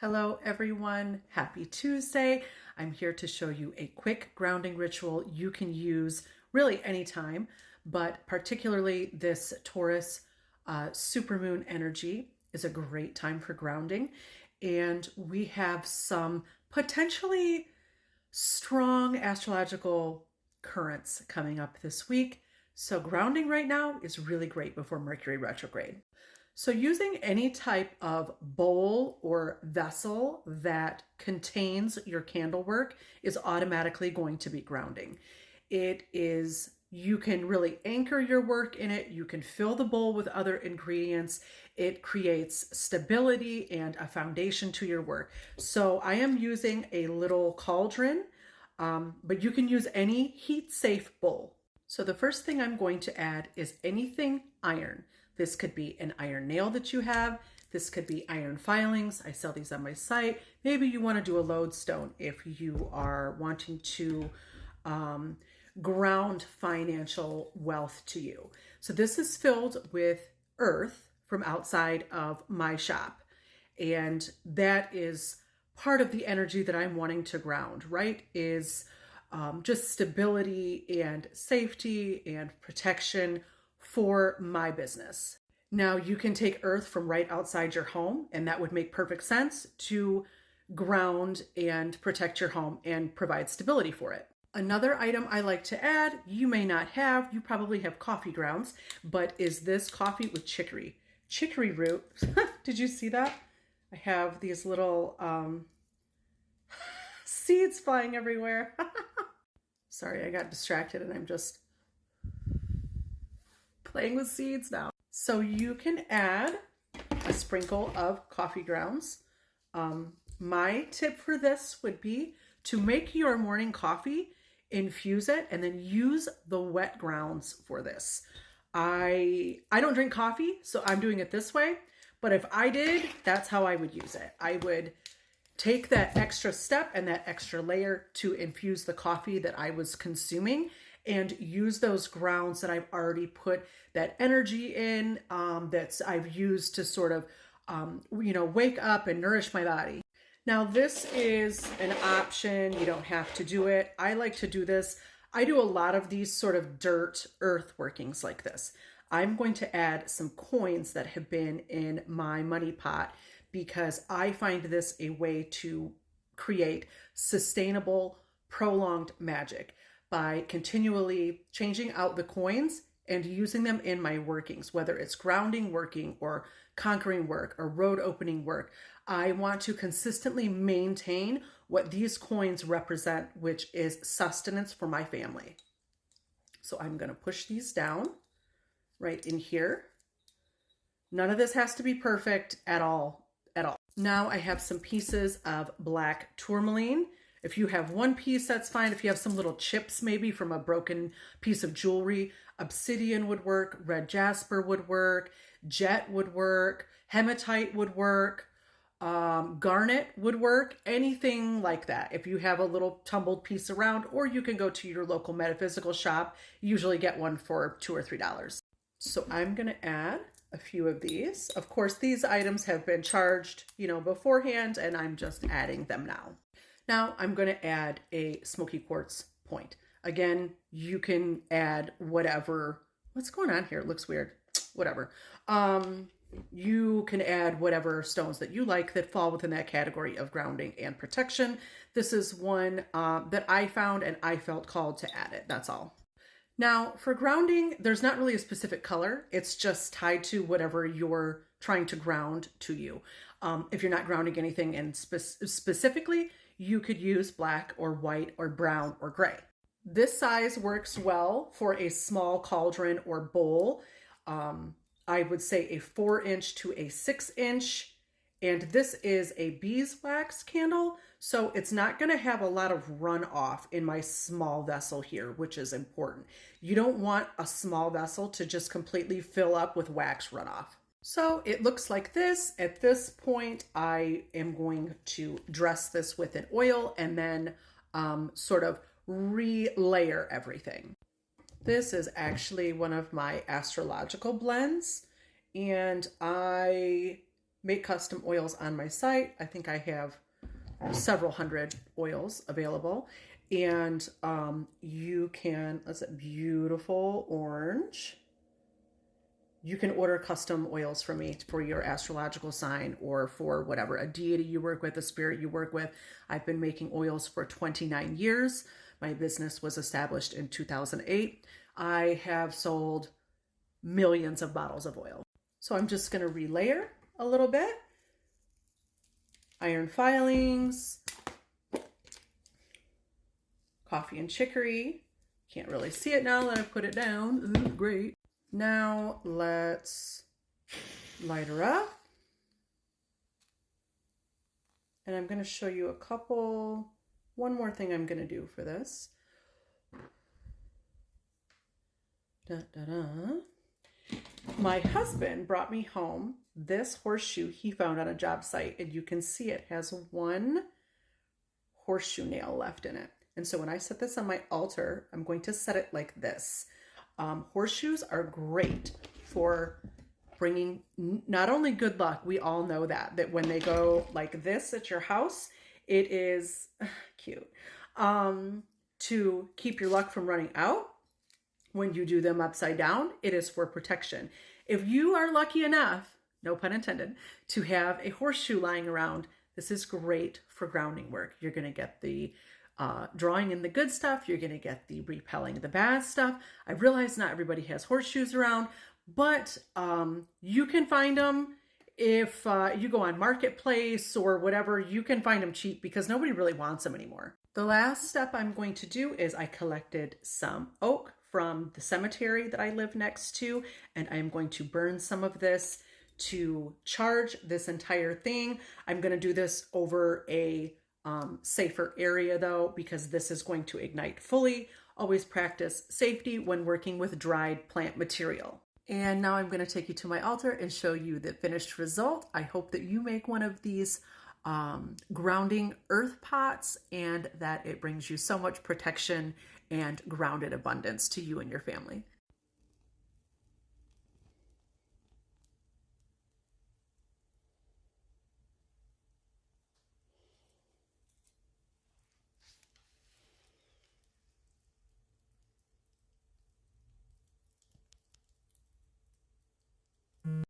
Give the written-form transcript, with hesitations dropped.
Hello everyone, happy Tuesday. I'm here to show you a quick grounding ritual you can use really anytime, but particularly this Taurus supermoon energy is a great time for grounding. And we have some potentially strong astrological currents coming up this week. So grounding right now is really great before Mercury retrograde. So using any type of bowl or vessel that contains your candle work is automatically going to be grounding. You can really anchor your work in it. You can fill the bowl with other ingredients. It creates stability and a foundation to your work. So I am using a little cauldron, but you can use any heat-safe bowl. So the first thing I'm going to add is anything iron. This could be an iron nail that you have. This could be iron filings. I sell these on my site. Maybe you want to do a lodestone if you are wanting to ground financial wealth to you. So this is filled with earth from outside of my shop. And that is part of the energy that I'm wanting to ground, right? Is just stability and safety and protection for my business. Now you can take earth from right outside your home, and that would make perfect sense to ground and protect your home and provide stability for it. Another item I like to add, you may not have, you probably have coffee grounds, but is this coffee with chicory. Chicory root, did you see that? I have these little seeds flying everywhere. Sorry, I got distracted and I'm just playing with seeds now. So you can add a sprinkle of coffee grounds. My tip for this would be to make your morning coffee, infuse it, and then use the wet grounds for this. I don't drink coffee, so I'm doing it this way. But if I did, that's how I would use it. I would take that extra step and that extra layer to infuse the coffee that I was consuming and use those grounds that I've already put that energy in, that I've used to sort of, wake up and nourish my body. Now this is an option. You don't have to do it. I like to do this. I do a lot of these sort of dirt earth workings like this. I'm going to add some coins that have been in my money pot because I find this a way to create sustainable, prolonged magic by continually changing out the coins and using them in my workings, whether it's grounding working or conquering work or road opening work. I want to consistently maintain what these coins represent, which is sustenance for my family. So I'm going to push these down right in here. None of this has to be perfect at all. Now I have some pieces of black tourmaline. If you have one piece, that's fine. If you have some little chips, maybe from a broken piece of jewelry, obsidian would work, red jasper would work, jet would work, hematite would work, garnet would work, anything like that. If you have a little tumbled piece around, or you can go to your local metaphysical shop, you usually get one for $2 or $3. So I'm going to add a few of these. Of course, these items have been charged, beforehand, and I'm just adding them now. Now I'm going to add a smoky quartz point. Again, you can add whatever. What's going on here? It looks weird. Whatever. You can add whatever stones that you like that fall within that category of grounding and protection. This is one that I found and I felt called to add it. That's all. Now for grounding, there's not really a specific color. It's just tied to whatever you're trying to ground to you. If you're not grounding anything in specifically, you could use black or white or brown or gray. This size works well for a small cauldron or bowl. I would say a 4-inch to a 6-inch. And this is a beeswax candle, so it's not going to have a lot of runoff in my small vessel here, which is important. You don't want a small vessel to just completely fill up with wax runoff. So it looks like this. At this point, I am going to dress this with an oil and then sort of re-layer everything. This is actually one of my astrological blends, and I make custom oils on my site. I think I have several hundred oils available. And you can, that's a beautiful orange. You can order custom oils from me for your astrological sign or for whatever, a deity you work with, a spirit you work with. I've been making oils for 29 years. My business was established in 2008. I have sold millions of bottles of oil. So I'm just going to relayer a little bit. Iron filings, coffee and chicory. Can't really see it now that I put it down. Ooh, great. Now let's light her up. And I'm going to show you one more thing I'm going to do for this. Da, da, da. My husband brought me home this horseshoe he found on a job site, and you can see it has one horseshoe nail left in it. And so when I set this on my altar, I'm going to set it like this. Horseshoes are great for bringing not only good luck, we all know that when they go like this at your house, it is cute, to keep your luck from running out. When you do them upside down, it is for protection. If you are lucky enough, no pun intended, to have a horseshoe lying around, this is great for grounding work. You're going to get the drawing in the good stuff. You're going to get the repelling the bad stuff. I realize not everybody has horseshoes around, but you can find them. If you go on Marketplace or whatever, you can find them cheap because nobody really wants them anymore. The last step I'm going to do is I collected some oak from the cemetery that I live next to, and I'm going to burn some of this to charge this entire thing. I'm going to do this over a safer area though, because this is going to ignite fully. Always practice safety when working with dried plant material. And now I'm going to take you to my altar and show you the finished result. I hope that you make one of these grounding earth pots and that it brings you so much protection and grounded abundance to you and your family.